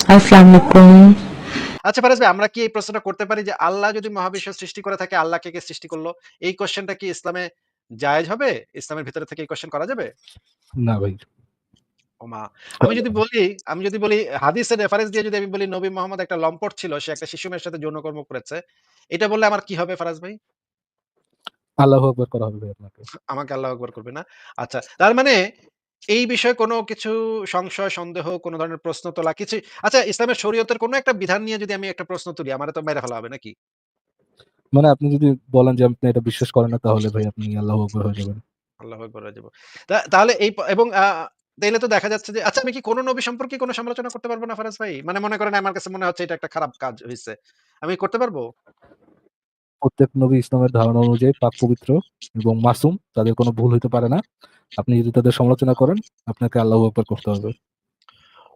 আসসালামু আলাইকুম। আচ্ছা ফারাজ ভাই, আমরা কি এই প্রশ্নটা করতে পারি যে আল্লাহ যদি মহাবিশ্ব সৃষ্টি করে থাকে, আল্লাহকে কে সৃষ্টি করলো? এই কোয়েশ্চেনটা কি ইসলামে জায়েজ হবে? ইসলামের ভিতরে থেকে এই কোয়েশ্চেন করা যাবে? না ভাই। ওমা! আমি করা যদি যাবে না। বলি আমি যদি বলি হাদিসের রেফারেন্স দিয়ে যদি আমি বলি নবী মোহাম্মদ একটা লম্পট ছিল, সে একটা শিশু মেয়ের সাথে যৌনকর্ম করেছে। এটা বললে আমার কি হবে ফারাজ ভাই? আল্লাহু আকবার করা হবে ভাই আপনাকে। আমাকে আল্লাহু আকবার করবে না? আচ্ছা, তার মানে এই বিষয়ে কোনো কিছু সংশয়, সন্দেহ, কোন ধরনের প্রশ্ন তোলা কিছু আচ্ছা, ইসলামের শরীয়তের কোনো একটা বিধান নিয়ে যদি আমি একটা প্রশ্ন তুলি, আমারে তো মেরে ফেলা হবে নাকি? মানে আপনি যদি বলেন যে আপনি এটা বিশ্বাস করেন না তাহলে ভাই আপনি আল্লাহু আকবার হয়ে যাবেন। আল্লাহু আকবার হয়ে যাব। তাহলে এই এবং তাইলে তো দেখা যাচ্ছে যে আচ্ছা, আমি কি কোন নবী সম্পর্কে কোন সমালোচনা করতে পারব না ফারাজ ভাই? মানে মনে করেন আমার কাছে মনে হচ্ছে এটা একটা খারাপ কাজ হইছে। আমি করতে পারবো? প্রত্যেক নবী ইসলামের ধারণা অনুযায়ী পাক পবিত্র এবং মাসুম, তাদের কোনো ভুল হইতে পারে না। আপনি যদি তাদের সমালোচনা করেন, আপনাকে আল্লাহু আকবার করতে হবে।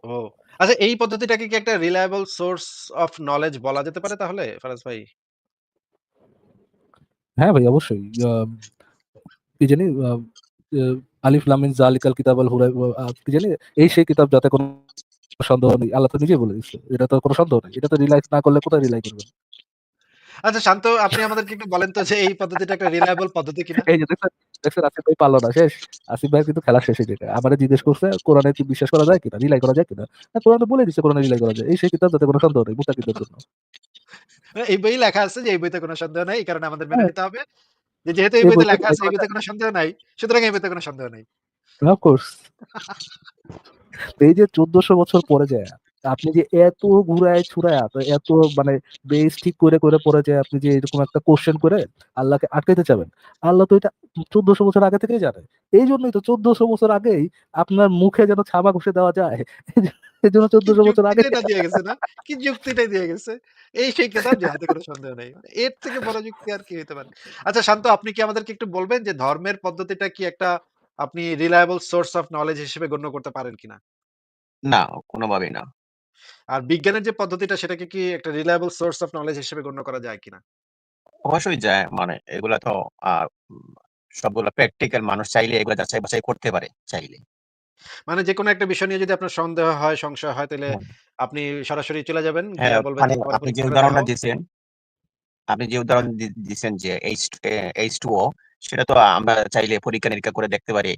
ও। আচ্ছা, এই পদ্ধতিটাকে কি একটা রিলায়েবল সোর্স অফ নলেজ বলা যেতে পারে তাহলে ফারাজ ভাই? হ্যাঁ ভাই অবশ্যই। কি জানি আ আলিফ লাম মিম যালিকাল কিতাবাল কি জানি এই সেই কিতাব যাতে কোনো সন্দেহ নেই। আল্লাহ তো নিজেই বলে দিচ্ছে। এটা তো কোনো সন্দেহ নেই। এটা তো রিলাইজ না করলে কোথায় রিলাই করবেন? আচ্ছা শান্ত, আপনি আমাদেরকে একটু বলেন তো যে এই পদ্ধতিটা একটা রিলায়েবল পদ্ধতি কিনা? এই যে দেখছেন, দেখছেন আসিফ ভাই পারল না। শেষ। আসিফ ভাইয়ের কিন্তু খেলা শেষ এই জায়গায়। আমারে জিজ্ঞেস করছে কোরআনে কি বিশ্বাস করা যায় কিনা? রিলাই করা যায় কিনা? কোরআন তো বলে দিচ্ছে কোরআনে রিলাই করা যায়। এই সেই কিতাব যাতে কোনো সন্দেহ নেই মুত্তাকিদের জন্য। এই বইয়ে লেখা আছে যে এই বইতে কোন সন্দেহ নাই। এই কারণে আমাদের মেনে হ্যাঁ, নিতে হবে। যে যেহেতু এই এই বইতে বইতে লেখা রিলাই আছে এই করা বইতে যায়। কোন সন্দেহ নাই, সুতরাং এই বইতে কোন সন্দেহ নাই। Of course. এই যে ১৪০০ বছর পরে যায়া আপনি যে এত ঘুরায় ছুড়ায়া এত মানে বেস ঠিক করে পরে যে আপনি যে এরকম একটা কোয়েশ্চেন করে আল্লাহকে আটকাইতে চাবেন। আল্লাহ তো এটা ১৪০০ বছর আগে থেকেই জানে। এইজন্যই তো ১৪০০ বছর আগেই আপনার মুখে যেন ছাবা ঘষে দেওয়া যায়। এজন্য কি ১৪০০ বছর আগে যুক্তিটাই না দিয়ে গেছে না? কি যুক্তিটাই দিয়ে গেছে। এই সেই কেতাব যাহাতে কোন সন্দেহ নাই। মানে এর থেকে বড় যুক্তি আর কি হইতে পারে? আচ্ছা শান্ত, আপনি কি আমাদেরকে একটু বলবেন যে ধর্মের পদ্ধতিটা কি একটা আপনি রিলায়েবল সোর্স অফ নলেজ হিসেবে গণ্য করতে পারেন কিনা? না, কোনভাবেই না। আর বিজ্ঞানের যে পদ্ধতিটা সেটাকে কি একটা রিলায়েবল সোর্স অফ নলেজ হিসেবে গণ্য করা যায় কিনা? অবশ্যই যায় মানে এগুলা তো আ উম সবগুলা প্র্যাকটিক্যাল মানুষ চাইলে এগুলা যাচাই বাছাই করতে পারে চাইলে। মানে যেকোনো একটা বিষয় নিয়ে যদি আপনার সন্দেহ হয়, সংশয় হয় তাইলে হুম। আপনি সরাসরি চলে যাবেন। হ্যাঁ, গিয়া বলবেন মানে যে আমারে আপনি যে পরীক্ষা করে উদাহরণটা দেখাও। দিছেন আপনি যে হ্যাঁ। উদাহরণ দিছেন যে H2O সেটা তো আমরা চাইলে পরীক্ষা-নিরীক্ষা করে দেখতে পারি।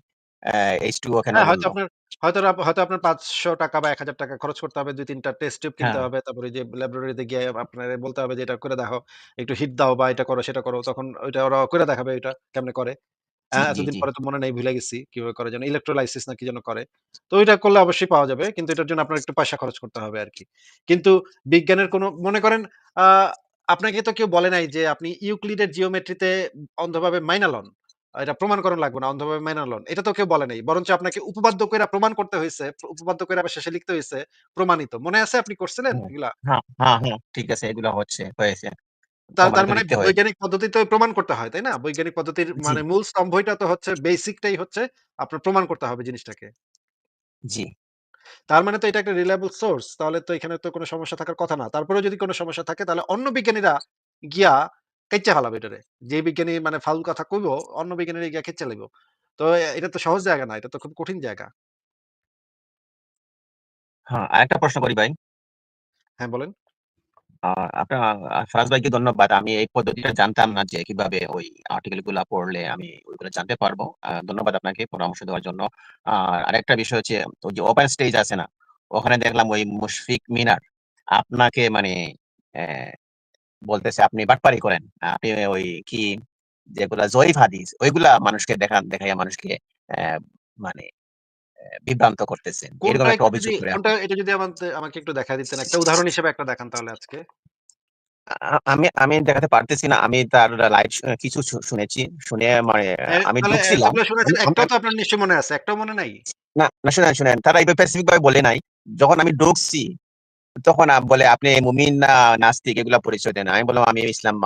H2O কেন হ্যাঁ, বলল? হয়তো আপনার ৳৫০০ বা ৳১,০০০ খরচ করতে হবে। ২-৩ টা টেস্ট টিউব কিনতে হ্যাঁ, হবে। তারপরে ওই যে ল্যাবরেটরিতে গিয়ে আপনারে বলতে হবে যে এটা করে দেখাও। একটু হিট দাও বা এটা করো, সেটা করো। তখন ওইটা ওরা করে দেখাবে ওইটা কেমনে করে। জি, জি, এতদিন জি, পরে তো মনে নেই, ভুলে গেছি কিভাবে করে যেন ইলেক্ট্রোলাইসিস না কি যেন করে। তো ওইটা করলে অবশ্যই পাওয়া যাবে। কিন্তু এটার জন্য আপনার একটু পয়সা খরচ করতে হবে আরকি। কিন্তু বিজ্ঞানের কোনো মনে করেন আ আপনাকে তো কেউ বলে নাই যে আপনি ইউক্লিডের জিওমেট্রিতে অন্ধভাবে মাইনা লন। এটা প্রমাণ করা লাগবে না, অন্ধভাবে মাইনা লন। এটা তো কেউ বলে নাই। বরঞ্চ আপনাকে উপপাদ্য কইরা প্রমাণ করতে হইছে। উপপাদ্য কইরা আবার শেষে লিখতে হইছে প্রমাণিত। মনে আছে আপনি করছিলেন হুম। এগুলা? হ্যাঁ, হ্যাঁ, হ্যাঁ, ঠিক আছে এগুলা হয়েছে। তার তার প্রমাণিত মানে লিখতে হয়েছে। বৈজ্ঞানিক পদ্ধতিতে প্রমাণ করতে হয়, তাই না? বৈজ্ঞানিক পদ্ধতির জি, মানে মূল স্তম্ভইটা তো হচ্ছে বেসিকটাই হচ্ছে আপনার প্রমাণ করতে হবে জিনিসটাকে। জি। তার মানে তো এটা একটা রিলায়েবল সোর্স। তাহলে তো এখানে তো কোনো সমস্যা থাকার কথা না। তারপরেও যদি কোনো সমস্যা থাকে তাহলে অন্য বিজ্ঞানীরা গিয়া কাইচ্চা ফালাবে এটারে। যে বিজ্ঞানী মানে ফাউল কথা কইবো, অন্য বিজ্ঞানীরা গিয়া কেচ্চা লাইব। তো এটা তো সহজ জায়গা না। এটা তো খুব কঠিন জায়গা। হ্যাঁ, আরেকটা প্রশ্ন করি ভাই। হ্যাঁ, বলেন। আ আপনার ফারাজ ভাইকে ধন্যবাদ। আমি এই পদ্ধতিটা জানতাম না যে কিভাবে ওই আর্টিকেল গুলা পড়লে আমি ওইগুলো জানতে পারবো। ধন্যবাদ আপনাকে পরামর্শ দেওয়ার জন্য। আর আরেকটা বিষয় হচ্ছে ওই যে ওপেন স্টেজ আছে না? ওখানে দেখলাম ওই মুশফিক মিনার আপনাকে মানে অ্যা বলতেছে আপনি বাটপারি করেন। আপনি ওই কি যেগুলা জয়ীফ হাদিস ওইগুলা মানুষকে দেখাইয়া মানুষকে অ্যা মানে বিভ্রান্ত করতেছেন। এরকম একটা অভিযোগ করে কোনটা এখন। এটা যদি আমাকে একটু দেখায় দিতেন। একটা উদাহরণ হিসেবে একটা দেখান তাহলে আজকে। আমি আমি দেখাতে পারতেছি না। আমি তার লাইভ কিছু শুনেছি। শুনে মানে আমি তাহলে ঢুকছিলাম। এতগুলো শুনেছেন, আমি একটাও তো আপনার নিশ্চয়ই মনে আছে। একটাও মনে নাই? না শুনেন। তারা এইভাবে স্পেসিফিক ভাবে বলে নাই। যখন আমি ঢুকছি তখন বলে, "আপনি মুমিন না নাস্তিক এগুলা পরিচয় দেন।" আমি বললাম, "আমি ইসলাম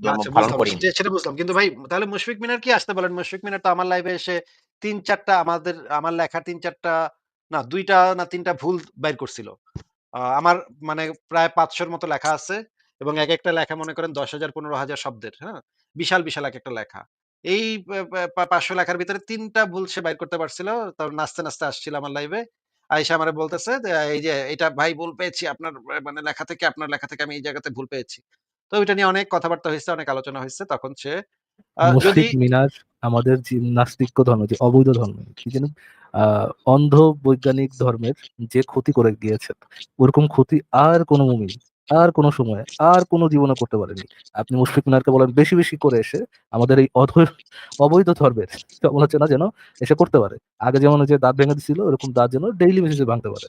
ধর্ম আচ্ছা, পালন বুঝলাম। করি না।" সেটা বুঝলাম। কিন্তু ভাই তাহলে মুশফিক মিনার কি আসতে বলেন? মুশফিক মিনার তো আমার লাইভে এসে ৩-৪ টা আমার লেখা ৩-৪ টা না ২ টা না ৩ টা ভুল বাইর করছিল। আমার মানে প্রায় ৫০০ র মতো লেখা আছে এবং একেকটা লেখা মনে করেন ১০,০০০ ১৫,০০০ শব্দের, হ্যাঁ? বিশাল একেকটা লেখা। এই পা পা ৫০০ লেখার ভিতরে ৩ টা ভুল সে বাইর করতে পারছিল। তারপর নাচতে আসছিল আমার লাইভে। আইসা আমারে বলতেছে যে, "এই যে এটা ভাই ভুল পেয়েছি আপনার মানে লেখা থেকে, আপনার লেখা থেকে আমি এই জায়গাতে ভুল পেয়েছি।" তো ওইটা নিয়ে অনেক কথাবার্তা হইছে, অনেক আলোচনা হইছে। তখন সে যদি মুশফিক মিনার আমাদের যে নাস্তিক্য ধর্ম, যে অবৈধ ধর্ম, কি যেন অন্ধ বৈজ্ঞানিক ধর্মের যে ক্ষতি করে গিয়েছেন, ওরকম ক্ষতি আর কোনো মুমিন আর কোনো সময় আর কোনো জীবনে করতে পারেনি। আপনি মুশফিক মিনারকে বলেন বেশি বেশি করে এসে আমাদের এই অবৈধ ধর্মের সমালোচনা যেন এসে করতে পারে। আগে যেমন ওই যে দাঁত ভেঙে দিছিল, ওরকম দাঁত যেন ডেইলি বেসিসে ভাঙতে পারে।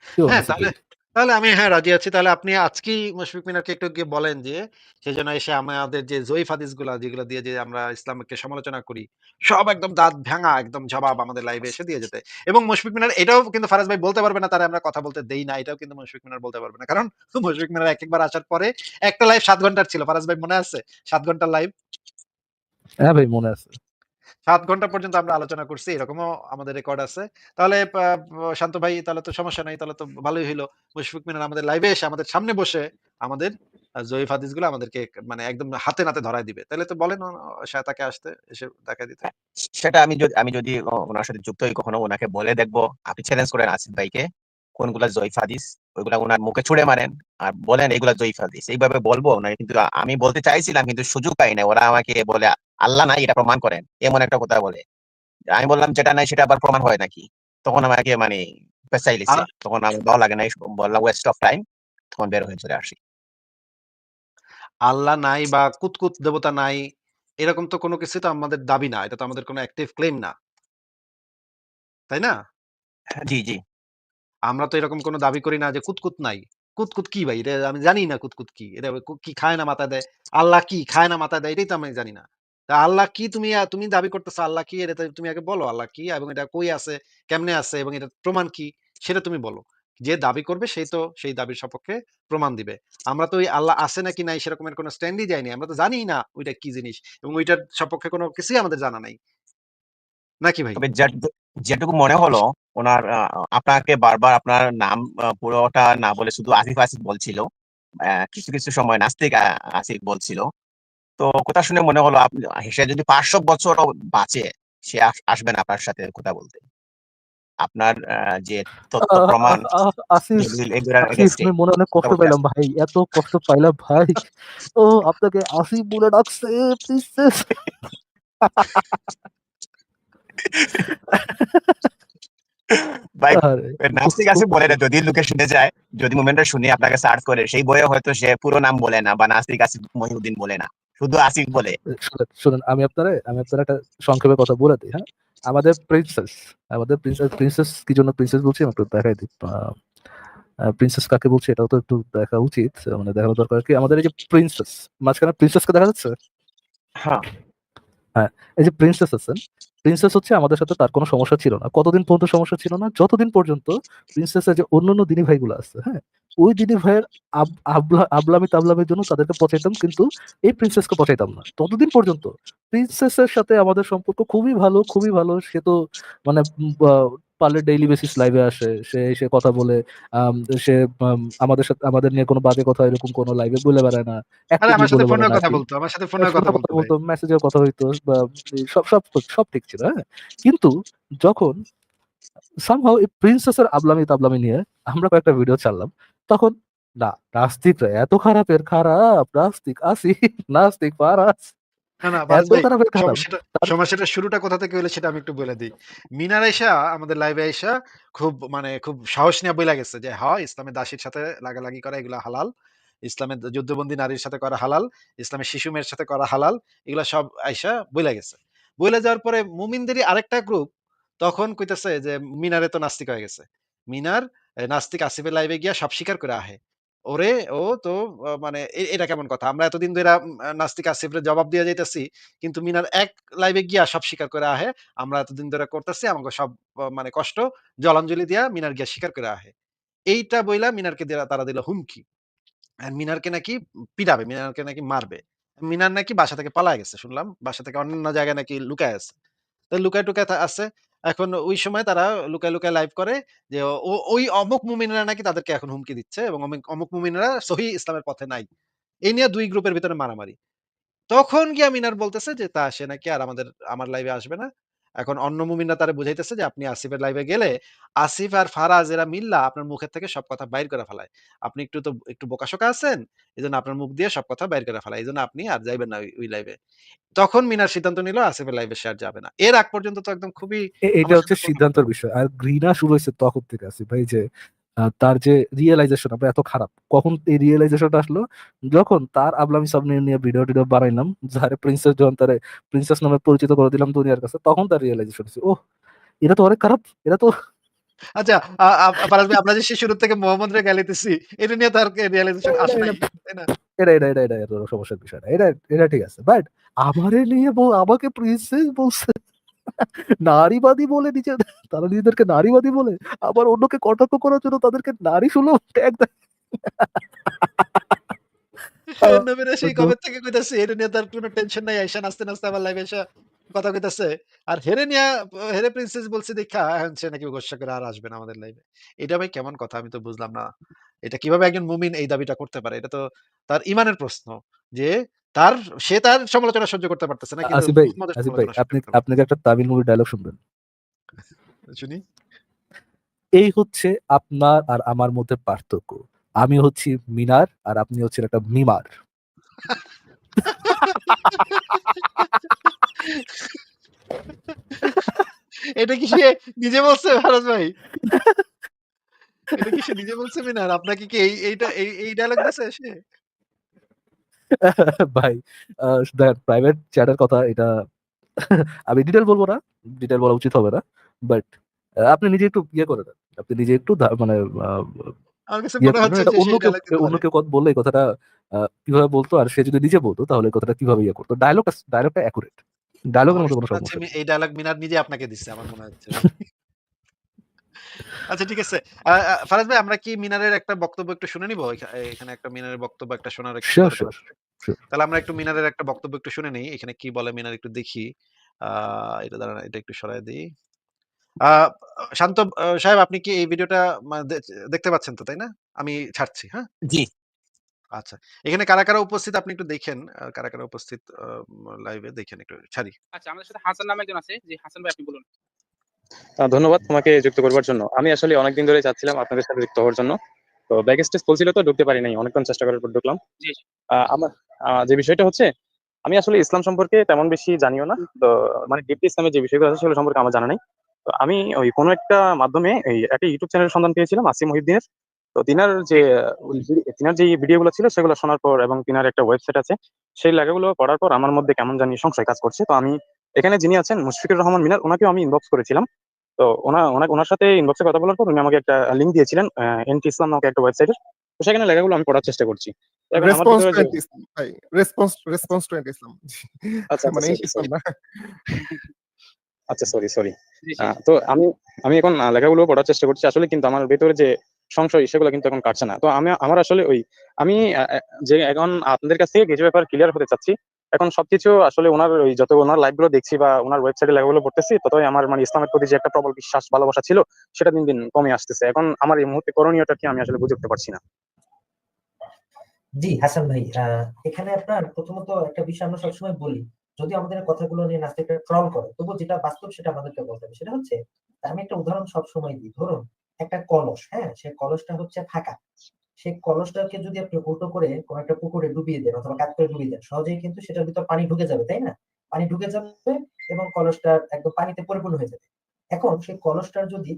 কি হ্যাঁ, বলতেছেন তাহলে ভাই? তাহলে আমি হ্যাঁ, রাজি আছি। তাহলে আপনি আজকেই মুশফিক মিনারকে একটু গিয়ে বলেন যে, সে যেন এসে আমাদের যে জয়ীফ হাদিসগুলা যেগুলা দিয়ে যে আমরা ইসলামকে সমালোচনা করি, সব একদম দাঁত ভাঙা একদম জবাব আমাদের লাইভে এসে দিয়ে যেতে। এবং মুশফিক মিনার এটাও কিন্তু ফারাজ ভাই বলতে পারবে না তারে আমরা কথা বলতে দেই না। এটাও কিন্তু মুশফিক মিনার বলতে পারবে না। কারণ মুশফিক মিনার একেকবার আসার পরে একটা লাইভ ৭ ঘন্টার ছিল। ফারাজ ভাই মনে আছে? ৭ ঘন্টার লাইভ। হ্যাঁ ভাই, মনে আছে। ৭ ঘন্টা পর্যন্ত আমরা আলোচনা করছি। এরকমও আমাদের রেকর্ড আছে। তাহলে শান্ত ভাই তাহলে তো সমস্যা নাই। তাহলে তো ভালোই হইলো। মুশফিক মিনার আমাদের লাইভে এসে আমাদের সামনে বসে আমাদের জয়ীফ হাদিসগুলো আমাদেরকে মানে একদম হাতে নাতে ধরায় দিবে। তাইলে তো বলেন তাকে আসতে, এসে দেখায় দিতে। হ্যাঁ, সেটা আমি যদি ওনার সাথে যুক্ত হই কখনো, ওনাকে বলে দেখবো। আপনি চ্যালেঞ্জ করেন আসিফ ভাইকে, কোনগুলা জয়ীফ হাদিস ওইগুলা ওনার মুখে ছুড়ে মারেন আর বলেন এগুলা জয়ীফ হাদিস। এইভাবে বলবো ওনাকে, কিন্তু আমি বলতে চাইছিলাম কিন্তু সুযোগ পাই না। ওরা আমাকে বলে আল্লাহ নাই, এটা প্রমাণ করেন, এমন একটা কথা বলে। আমি বললাম যেটা নাই সেটা আবার প্রমাণ হয় নাকি? তখন আমাকে মানে পেঁচাই আ লিছে। তখন আমার ভালো লাগে নাই, বললাম ওয়েস্ট অফ টাইম। তখন বের হয়ে চলে আসি। আল্লাহ নাই বা কুতকুত দেবতা নাই, এরকম তো কোনো কিছুই তো আমাদের দাবি না। এটা তো আমাদের কোনো অ্যাক্টিভ ক্লেইম না। তাই না? জি, জি। আমরা তো এরকম কোনো দাবি করি না যে কুতকুত নাই। কুতকুত কি ভাই? এটা আমি জানি না কুতকুত কি। এটা কি খায় না মাথায় দেয়? আল্লাহ কি খায় না মাথায় দেয়? এটাই তো আমি জানি না। তা আল্লাহ কি তুমি দাবি করতেছো আল্লাহ কি? এটা তো তুমি আগে বলো আল্লাহ কি? এবং এটা কই আছে, কেমনে আছে এবং এটার প্রমাণ কি? সেটা তুমি বলো। যে দাবি করবে সেই তো সেই দাবির সপক্ষে প্রমাণ দিবে। আমরা তো ওই আল্লাহ আছে নাকি নাই সেরকমের কোনো স্ট্যান্ডই যাইনি। আমরা তো জানিই না ওইটা কি জিনিস এবং ওইটার সপক্ষে কোনো কিছুই আমাদের জানা নাই। নাকি ভাই? তবে যেটুকু মনে হলো ওনার আপনাকে বারবার আপনার নাম পুরোটা না বলে শুধু আসিফ আসিফ বলছিল। কিছু কিছু সময় নাস্তিক আসিফ বলছিল। তো কথা শুনে মনে হলো আপনি, সে যদি ৫০০ বছরও বাঁচে, সে আসবে না আপনার সাথে কথা বলতে। আপনার যে তথ্য আহ, প্রমাণ আহ, আহ, আসিফ, দলিল এগুলোর আসিফ এগেইনস্টে আমি মনে অনেক কথা কষ্ট বলতে পাইলাম আসবে। ভাই, এত কষ্ট পাইলাম ভাই। ও, আপনাকে আসিফ বলে ডাকছে প্রিন্সেস। ভাই, আরে নাস্তিক খুব আসিফ কষ্ট বলে না, হলো। যদি লোকে শুনে যায়, যদি মোমেন্টটা শুনে আপনাকে সার্চ করে, সেই বইয়ে হয়তো সে পুরো নাম বলে না বা নাস্তিক আসিফ মহিউদ্দিন বলে না, শুধু আসিফ বলে। শুনেন শুনেন, আমি আপনার একটা সংক্ষেপে কথা বলে দিই, হ্যাঁ। আমাদের প্রিন্সেস, প্রিন্সেস কি জন্য প্রিন্সেস বলছি আমি একটু দেখাই দিই। প্রিন্সেস কাকে বলছি এটাও তো একটু দেখা উচিত, মানে দেখানো দরকার কি আমাদের এই যে প্রিন্সেস, মাঝখানে প্রিন্সেসকে দেখা যাচ্ছে। হ্যাঁ, হ্যাঁ, এই যে প্রিন্সেস আছেন, প্রিন্সেস হচ্ছে আমাদের সাথে তার কোনো সমস্যা ছিল না। কতদিন পর্যন্ত সমস্যা ছিল না? যতদিন পর্যন্ত প্রিন্সেসের যে অন্যান্য দিনী ভাইগুলো আছে, হ্যাঁ, ওই দিনী ভাইয়ের আবলামি তাবলামির জন্য তাদেরকে পচাইতাম, কিন্তু এই প্রিন্সেসকে পচাইতাম না ততদিন পর্যন্ত। প্রিন্সেসের সাথে আমাদের সম্পর্ক খুবই ভালো, খুবই ভালো। সে তো মানে পারলে ডেইলি বেসিস লাইভে আসে, সে এসে কথা বলে। আম, সে আমাদের সাথে আমাদের নিয়ে কোনো বাজে কথা এরকম কোনো লাইভে বলে বেড়ায় না, আরে অ্যাক্টিভলি আমার সাথে বলে বেড়ায় ফোনেও না আর কথা কি। বলতো। আমার সাথে ফোনেও কথা ফোনে কথা বলতো ভাই। বলতো, মেসেজেও কথা হইতো, বা এই সব সব সব ঠিক ছিল, হ্যাঁ। কিন্তু যখন সামহাও এই প্রিন্সেসের আবলামি তাবলামি নিয়ে আমরা কয়েকটা ভিডিও ছাড়লাম, তখন না, নাস্তিকরা এত খারাপের খারাপ, নাস্তিক আসি, নাস্তিক পারাস, না, না ফারাজ এত ভাই খারাপের খারাপ। সমস্যাটা তার সমস্যাটার শুরুটা কোথা থেকে হইলো সেটা আমি একটু বলে দেই। মিনার আইসা আমাদের লাইভে আইসা খুব মানে খুব সাহস নিয়ে বইলা গেছে যে, "হয় ইসলামের দাসীর সাথে লাগালাগি করা এগুলা হালাল। ইসলামের যুদ্ধবন্দী নারীর সাথে করা হালাল। ইসলামের শিশু মেয়ের সাথে করা হালাল।" এগুলা সব আইসা বইলা গেছে। বইলা যাওয়ার পরে মুমিনদেরই আরেকটা গ্রুপ তখন কইতেছে যে, "মিনারে তো নাস্তিক হয়ে গেছে। মিনার নাস্তিক আসিফের লাইভে গিয়া সব স্বীকার করে আহে। ওরে ও তো মানে এটা কেমন কথা? আমরা এতদিন ধইরা নাস্তিক আসিফরে জবাব দিয়া যাইতেছি। কিন্তু মিনার এক লাইভে গিয়া সব স্বীকার করে আহে। আমরা এতদিন ধরে করতেছি। আমাকে সব মানে কষ্ট জলাঞ্জলি দিয়া মিনার গিয়া স্বীকার করে আহে। এইটা বইলা মিনারকে তারা দিল হুমকি। মিনারকে নাকি পিটাবে, মিনারকে নাকি মারবে। মিনার নাকি বাসা থেকে পালায় গেছে শুনলাম। বাসা থেকে অন্যান্য জায়গায় নাকি লুকায় আছে। তো লুকায় টুকায় আছে। এখন ওই সময় তারা লুকায়, লুকায় লাইভ করে যে ওই অমুক মুমিনরা নাকি তাদেরকে এখন হুমকি দিচ্ছে এবং অমুক মুমিনরা সহি ইসলামের পথে নাই। এই নিয়ে ২ গ্রুপের ভিতরে মারামারি। তখন গিয়া মিনার বলতেছে যে সে নাকি আর আমার লাইভে আসবে না। এখন অন্য মুমিনরা তারে বুঝাইতেছে যে আপনি আসিফের লাইভে গেলে আসিফ আর ফারাজ এরা মিল্লা আপনার মুখের থেকে সব কথা বাইর করে ফেলায়। আপনি একটু বোকা-শোকা আছেন, এজন্য আপনার মুখ দিয়ে সব কথা বাইর করে ফেলায়। এজন্য আপনি আর যাইবেন না ওই লাইভে। তখন মিনার সিদ্ধান্ত নিল আসিফের লাইভে সে আর যাবে না। এর আগ পর্যন্ত তো একদম খুবই এটা আমার হচ্ছে সাথে কোনো সিদ্ধান্তের বিষয়। আর ঘৃণা শুরু হয়েছে তখন থেকে আসিফ ভাই যে তার যে রিয়েলাইজেশন আমরা এত খারাপ, কখন এই রিয়েলাইজেশনটা আসলো? যখন তার আবলামি সব নিয়ে ভিডিও টিডিও বানাইলাম, যারে প্রিন্সেস যখন তারে প্রিন্সেস নামে পরিচিত করে দিলাম দুনিয়ার কাছে, তখন তার রিয়েলাইজেশন হচ্ছে ও এরা তো অনেক খারাপ, এরা তো আচ্ছা, আ আ ফারাজ ভাই আমরা যে শুরু থেকে মোহাম্মদরে গালিতেছি, এটা নিয়ে তো আর রিয়ালাইজেশন এটা আসে এটা নাই, তাই না? এটা এত সমস্যার বিষয় না, এটা এটা ঠিক আছে, বাট আমারে নিয়ে আমাকে প্রিন্সেস বলছে, নারীবাদী বলে নিজে, তারা নিজেদেরকে নারীবাদী বলে আবার অন্যকে কটাক্ষ করার জন্য তাদেরকে নারী সুলভ ট্যাগ দেয়। আহ, নবীরা সেই তো কবে থেকে কইতাছে এটা নিয়ে তার কোনো টেনশন নাই। আইসা নাচতে আমার লাইভে এসে কথা কইতাছে। আর হেরে নিয়া হেরে প্রিন্সেস বলছে দেইখা এখন সে নাকি গোস্বা করে আর আসবে না আমাদের লাইভে। এটা ভাই কেমন কথা আমি তো বুঝলাম না। এটা কিভাবে একজন মুমিন এই দাবিটা করতে পারে? এটা তো তার ঈমানের প্রশ্ন। যে তার সে তার সমালোচনা সহ্য করতে পারতেছে না কিন্তু আসিফ ভাই, মুহাম্মদের আসিফ ভাই সমালোচনা সহ্য আপনি করতে আপনাকে পারতেছে। একটা তামিল মুভি ডায়লগ শুনবেন। শুনি? এই হচ্ছে আপনার আর আমার মধ্যে পার্থক্য, আমি হচ্ছি মিনার আর আপনি হচ্ছেন একটা মিমার। এটা কি সে নিজে বলছে ফারাজ ভাই? এটা কি সে নিজে বলছে মিনার? আপনাকে কি এই ডায়ালগ দিছে সে? ভাই দেখেন প্রাইভেট চ্যাটের কথা এটা আমি ডিটেল বলবো না, ডিটেল বলা উচিত হবে না, বাট আপনি নিজে একটু ইয়ে করে দেন, আপনি নিজে একটু মানে আহ, আমার কাছে ইয়ে মনে করবেন হচ্ছে এটা, যে সেই ডায়ালগ দিতে অন্য পারে। কেউ কথা বললে এই কথাটা কিভাবে বলতো, আর সে যদি নিজে বলতো তাহলে এই কথাটা কিভাবে ইয়ে করতো। ডায়লগটা অ্যাকুরেট, ডায়লগের আমার মধ্যে কাছে কোনো মনে হচ্ছে সমস্যা নেই। এই ডায়ালগ মিনার নিজে আপনাকে দিচ্ছে আমার মনে হচ্ছে ভাই। আচ্ছা ঠিক আছে। আ আ ফারাজ ভাই আমরা কি মিনারের একটা বক্তব্য একটু শুনে নিব? এখানে একটা মিনারের বক্তব্য একটা শোনার একটু শিওর দরকার শিওর আছে। শিওর। তাহলে আমরা একটু মিনারের একটা বক্তব্য একটু শুনে নেই। এখানে কি বলে মিনার একটু দেখি। আ এটা দাঁড়ান এটা একটু সরায় দেই। আ শান্ত সাহেব আপনি কি এই ভিডিওটা দেখতে পাচ্ছেন তো, তাই না? আমি ছাড়ছি, হ্যাঁ? জি। আচ্ছা। এখানে কারা উপস্থিত আপনি একটু দেখেন। কারা উপস্থিত লাইভে দেখেন একটু ছাড়ি। আচ্ছা, আমাদের সাথে হাসান নামে একজন আছে। জি, হাসান ভাই আপনি বলুন। ধন্যবাদ তোমাকে যুক্ত করবার জন্য। আমি আসলে অনেকদিন ধরে চাচ্ছিলাম আপনাদের সাথে যুক্ত হওয়ার জন্য। তো ব্যাক স্টেজ ফুল ছিল তো ঢুকতে পারি নাই। অনেকক্ষণ চেষ্টা করার পর ঢুকলাম। জি, জি। আমার যে বিষয়টা হচ্ছে, আমি আসলে ইসলাম সম্পর্কে তেমন বেশি জানিও না। তো মানে ডিপলি ইসলামের যে বিষয়গুলো আছে সেগুলো সম্পর্কে আমার জানা নেই। তো আমি ওই কোনো একটা মাধ্যমে এই একটা ইউটিউব চ্যানেলের সন্ধান পেয়েছিলাম আসিফ মহিউদ্দিনের। তো জি, তিনার যে ভিডিওগুলো ছিল সেগুলো শোনার পর এবং তিনার একটা ওয়েবসাইট আছে, সেই লেখাগুলো পড়ার পর আমার মধ্যে কেমন জানি সংশয় কাজ করছে। তো আমি এখানে যিনি আছেন মুশফিকুর রহমান মিনার, ওনাকেও আমি ইনবক্স করেছিলাম। তো ওনার সাথে ইনবক্সে কথা বলার পর উনি আমাকে একটা লিঙ্ক দিয়েছিলেন এনটি ইসলাম নামক একটা ওয়েবসাইটের। তো সেখানে লেখাগুলো আমি পড়ার চেষ্টা করছি। তো এখন আমার রেসপন্স ভিতরে টু যে এন্টি ইসলাম ভাই, রেসপন্স টু এন্টি ইসলাম। আচ্ছা আচ্ছা মানে সরি এন্টি ইসলাম সরি না। আচ্ছা সরি সরি জি, জি। তো আমি এখন লেখাগুলো পড়ার চেষ্টা করছি আসলে, কিন্তু আমার ভেতরে যে সংশয় সেগুলো কিন্তু এখন কাটছে না। তো আমার আসলে আমি যে এখন আপনাদের কাছ থেকে কিছু ব্যাপার ক্লিয়ার হতে চাচ্ছি। এখন সবকিছু আসলে যত ওনার লাইভ গুলো দেখছি বা ওনার ওয়েবসাইটে লেখাগুলো পড়তেছি, ততই আমার মানে ইসলামের প্রতি যে একটা প্রবল বিশ্বাস ভালোবাসা ছিল সেটা দিন দিন কমে আসতেছে। এখন আমার এই মুহূর্তে করণীয়টা কি আমি আসলে বুঝে উঠতে পারছি না। জি হাসান ভাই, এখানে আপনার প্রথমত একটা বিষয় আমরা সবসময় বলি, যদি আমাদের কথাগুলো নিয়ে নাস্তিকরা ট্রল করে তবু যেটা বাস্তব সেটা আমাদেরকে বলতে হবে। সেটা হচ্ছে, আমি একটা উদাহরণ সবসময় দিই। ধরুন একটা কলস, হ্যাঁ, সে কলসটা হচ্ছে ফাঁকা। সেই কলসটাকে যদি আপনি উল্টো করে কোন একটা পুকুরে ডুবিয়ে দেন অথবা কাত করে ডুবিয়ে দেন, সহজেই কিন্তু সেটার ভিতর পানি ঢুকে যাবে, তাই না? পানি ঢুকে যাবে এবং কলসটা একদম পানিতে পরিপূর্ণ হয়ে যাবে। এখন সেই কলসটার যদি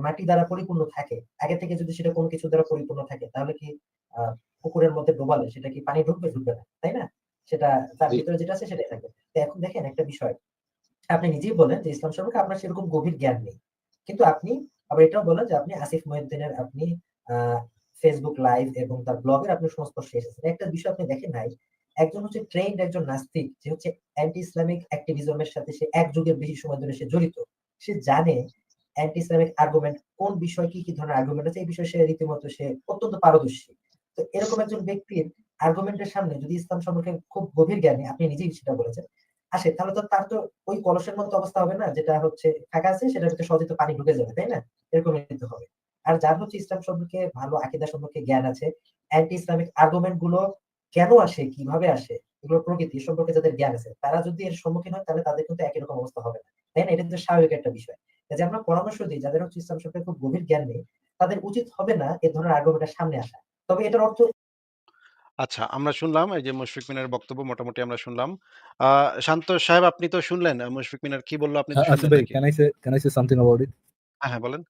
মাটি দ্বারা পরিপূর্ণ থাকে, আগে থেকে যদি সেটা কোনো কিছু দ্বারা পরিপূর্ণ থাকে, তাহলে কি আহ পুকুরের মধ্যে ডোবালে সেটা কি পানি ঢুকবে? ঢুকবে না, তাই না? সেটা তার জি ভিতরে যেটা আছে সেটাই থাকবে। তো এখন দেখেন একটা বিষয়, আপনি নিজেই বলেন যে ইসলাম সম্পর্কে আপনার সেরকম গভীর জ্ঞান নেই, কিন্তু আপনি আবার এটাও বলেন যে আপনি আসিফ মহিউদ্দিনের আপনি ফেসবুক লাইভ এবং তার ব্লগের আপনি সংস্পর্শে এসেছেন। একটা বিষয় আপনি দেখেন নাই, একজন হচ্ছে ট্রেন্ড একজন নাস্তিক, যে হচ্ছে অ্যান্টি ইসলামিক অ্যাক্টিভিজমের সাথে সে এক যুগের বেশি সময় ধরে সে জড়িত। সে জানে অ্যান্টি ইসলামিক আর্গুমেন্ট কোন বিষয়, কি কি ধরনের আর্গুমেন্ট আছে, এই বিষয়ে সে রীতিমতো সে অত্যন্ত পারদর্শী। তো এরকম একজন ব্যক্তির আর্গুমেন্টের সামনে যদি ইসলাম সম্পর্কে খুব গভীর জ্ঞানী, আপনি নিজেই সেটা বলেছেন, আসে, তাহলে তো তার তো ওই কলসের মতো অবস্থা হবে না, যেটা হচ্ছে ফাঁকা আছে সেটার ভিতরে সহজে তো পানি ঢুকে যাবে, তাই না? এরকম নিতে হবে। আর যার হচ্ছে ইসলাম সম্পর্কে ভালো আকীদা সম্পর্কে জ্ঞান আছে, অ্যান্টি ইসলামিক আর্গুমেন্ট গুলো কেন আসে, কিভাবে আসে, এগুলোর প্রকৃতি সম্পর্কে যাদের জ্ঞান আছে, তারা যদি এর সম্মুখীন হয় তাহলে তাদের কিন্তু একই রকম অবস্থা হবে না। তাই না? এটা তো স্বাভাবিক একটা বিষয়। কাজে আমরা পরামর্শ দিই যাদের হচ্ছে ইসলাম সম্পর্কে খুব গভীর জ্ঞান নেই, তাদের উচিত হবে না এ ধরনের আর্গুমেন্টের সামনে আসা। তবে এটার অর্থ আচ্ছা, আমরা শুনলাম এই যে মুশফিক মিনার বক্তব্য মোটামুটি আমরা শুনলাম। আ শান্ত সাহেব আপনি তো শুনলেন মুশফিক মিনার কি বলল আপনি তো আসিফ শুনলেন ভাই, নাকি? can I say something about it? হ্যাঁ, হ্যাঁ বলেন।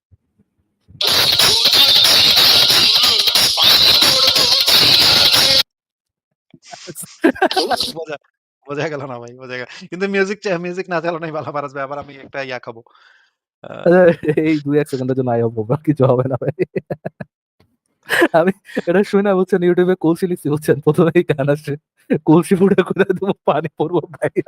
বোঝা বোঝা গেল না ভাই, বোঝা গেল। কিন্তু মিউজিক না চালানোই ভালো ফারাজ ভাই। আবার আমি একটা ইয়া খাবো। আ এই ২-১ সেকেন্ডের জন্য আই হোপ কিছু হবে না ভাই। আমি এটা শুনে বুঝছেন ইউটিউবে কলসি লিখছি বুঝছেন, ১ম এই গান আসে। কলসি ফুটা করে দেবো, পানি পড়বো বাইরে।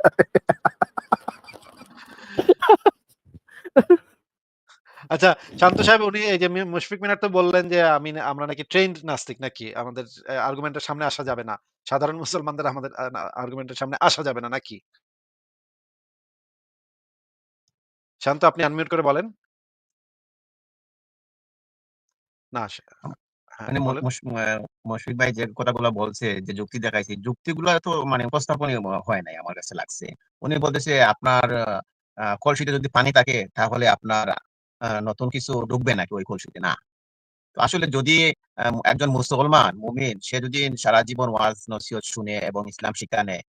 আচ্ছা, শান্ত সাহেব উনি এই যে মুশফিক মিনার তো বললেন যে আমরা নাকি ট্রেন্ড নাস্তিক নাকি? আমাদের আর্গুমেন্টের সামনে আসা যাবে না। সাধারণ মুসলমানদের আমাদের আর্গুমেন্টের সামনে আসা যাবে না নাকি? শান্ত আপনি আনমিউট করে বলেন। না হ্যাঁ, মানে বলেন। মুশফিক ভাই যে কথাগুলো বলছে, যে যুক্তি দেখাইছে, যুক্তিগুলো তো মানে উপস্থাপনই হয় নাই আমার কাছে লাগছে। উনি বলতেছে আপনার কলসিতে যদি পানি থাকে তাহলে আপনার নতুন কিছু ঢুকবে নাকি ওই কলসিতে? না। তো আসলে যদি একজন মুসলমান মুমিন সে যদি সারা জীবন ওয়াজ নসিহত শুনে এবং ইসলাম শিক্ষা নেয়,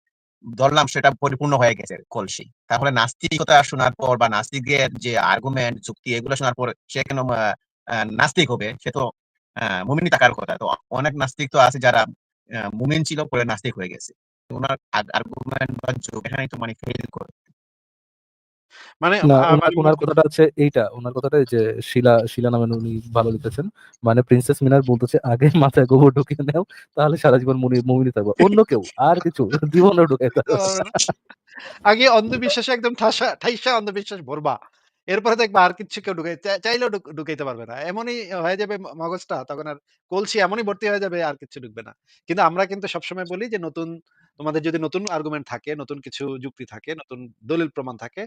ধরলাম সেটা পরিপূর্ণ হয়ে গেছে কলসি, তাহলে নাস্তিকতা শোনার পর বা নাস্তিকের যে আর্গুমেন্ট যুক্তি এগুলো শোনার পর সে কেন নাস্তিক হবে? সে তো মুমিনই থাকার কথা। তো অনেক নাস্তিক তো আছে যারা মুমিন ছিল পরে নাস্তিক হয়ে গেছে। তো ওনার আর্গুমেন্ট বা এখানেই তো মানে ফেল করে। মানে না, আমি উনার কথাটা হচ্ছে এইটা। উনার কথাটা এই যে শিলা নামের উনি ভালো লিখেছেন। মানে প্রিন্সেস মিনার বলতেছে আগে মাথায় গোবর ঢুকিয়ে নাও, তাহলে সারা জীবন মুমিনই থাকবা। অন্য কেউ আর কিছু জীবনেও ঢুকাইতে বুঝতে পারবে পারবে না। না। আগে অন্ধবিশ্বাসে একদম ঠাইসা অন্ধবিশ্বাস ভরবা। এরপরে দেখবা আর কিচ্ছু কেউ চাইলেও ঢুকাইতে পারবে না। এমনই হয়ে যাবে মগজটা, তখন আর কলসি এমনই ভর্তি হয়ে যাবে আর কিচ্ছু ঢুকবে না। কিন্তু আমরা কিন্তু সবসময় বলি যে তোমাদের যদি নতুন আর্গুমেন্ট থাকে, নতুন কিছু যুক্তি থাকে, নতুন দলিল প্রমাণ থাকে,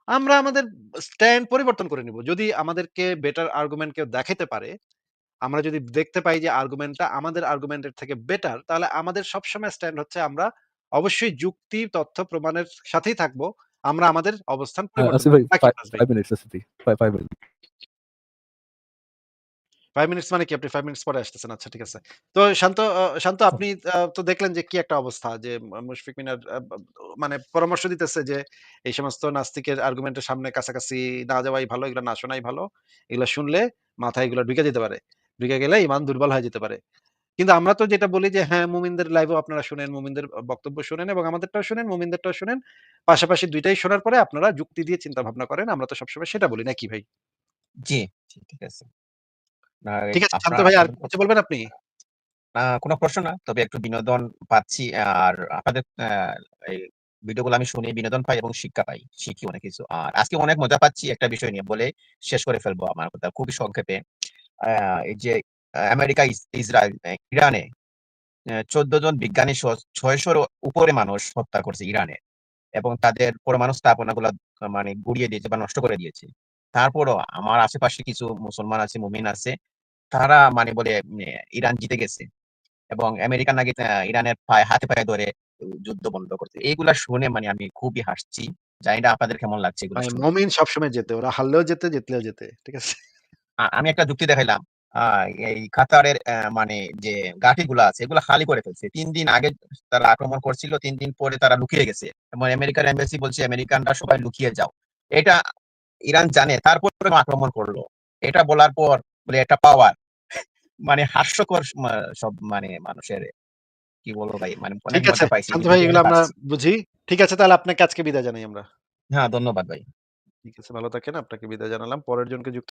আমরা আমাদের স্ট্যান্ড পরিবর্তন করে নিব। যদি আমাদেরকে বেটার আর্গুমেন্ট কেউ দেখাইতে পারে, আমরা যদি দেখতে পাই যে আর্গুমেন্টটা আমাদের আর্গুমেন্টের থেকে বেটার, তাহলে আমাদের সবসময় স্ট্যান্ড হচ্ছে আমরা অবশ্যই যুক্তি, তথ্য, প্রমাণের সাথেই থাকবো। আমরা আমাদের অবস্থান পরিবর্তন আসিফ করব ভাই, না কি ফারাজ ভাই? 5 মিনিটস আসিফ ভাই। 5 মিনিট। 5 মিনিটস মানে কি আপনি 5 মিনিটস পরে আসতেছেন? আচ্ছা ঠিক আছে। তো শান্ত আপনি তো দেখলেন যে কি একটা অবস্থা যে মুশফিক মিনার মানে পরামর্শ দিতেছে যে এই সমস্ত নাস্তিকের আর্গুমেন্টের সামনে কাছাকাছি না যাওয়াই ভালো, এগুলো না শোনাই ভালো। এগুলো শুনলে মাথায় এগুলো ঢুকে যেতে পারে। ঢুকে গেলে ঈমান দুর্বল হয়ে যেতে পারে। কিন্তু আমরা তো যেটা বলি যে হ্যাঁ, মুমিনদের লাইভেও আপনারা শুনেন, মুমিনদের বক্তব্য শুনেন এবং আমাদেরটাও শুনেন, মুমিনদেরটাও শুনেন। পাশাপাশি ২ টাই শোনার পরে আপনারা যুক্তি দিয়ে চিন্তা ভাবনা করেন। আমরা তো সবসময় সেটা বলি নাকি ভাই? জি, জি, ঠিক আছে। আর ঠিক আছে, শান্ত আপনার ভাই আর আপনাদের কিছু বলবেন আপনি? কোনো প্রশ্ন না। তবে একটু বিনোদন পাচ্ছি। আর আপনাদের এই ভিডিওগুলো আমি শুনি, বিনোদন পাই এবং শিক্ষা পাই। শিখি অনেক কিছু। আর আজকে অনেক মজা পাচ্ছি একটা বিষয় নিয়ে বলে শেষ করে ফেলবো আমার কথা খুবই সংক্ষেপে। এই যে আমেরিকা, ইসরায়েল, ইরানে ১৪ জন বিজ্ঞানী সহ ৬০০ র উপরে মানুষ হত্যা করছে ইরানে। এবং তাদের পরমাণু স্থাপনাগুলা মানে গুড়িয়ে দিয়েছে বা নষ্ট করে দিয়েছে। তারপরও আমার আশেপাশে কিছু মুসলমান আছে, মুমিন আছে। তারা মানে বলে ইরান জিতে গেছে। এবং আমেরিকা নাকি ইরানের হাতে পায়ে ধরে যুদ্ধ বন্ধ করছে। এইগুলা শুনে মানে আমি খুবই হাসছি। জানি না আপনাদের কেমন লাগছে এগুলো ভাই শুনে? মুমিন সবসময় জেতে। ওরা হারলেও জেতে, জিতলেও জেতে। ঠিক আছে? আমি একটা যুক্তি দেখাইলাম। আ এই কাতারের মানে যে ঘাঁটিগুলা আছে এগুলা খালি করে ফেলছে। ৩ দিন আগে তারা আক্রমণ করছিল, ৩ দিন পরে তারা লুকিয়ে গেছে। এবং আমেরিকার এমবাসি বলছে আমেরিকানরা সবাই লুকিয়ে যাও। এটা ইরান জানে তারপরেও আক্রমণ করলো। এটা বলার পর বলে এটা পাওয়ার। মানে হাস্যকর সব মানে মানুষের কি বলবো ভাই, মানে অনেক ঠিক আছে। মজা পাইছি। শান্ত ভিডিও ভাই দেখে এগুলো অনেক আমরা হাসছি। বুঝি। ঠিক আছে তাহলে আপনাকে আজকে বিদায় জানাই আমরা। হ্যাঁ, ধন্যবাদ ভাই। ঠিক আছে, ভালো থাকেন। আপনাকে বিদায় জানালাম। পরের জনকে যুক্ত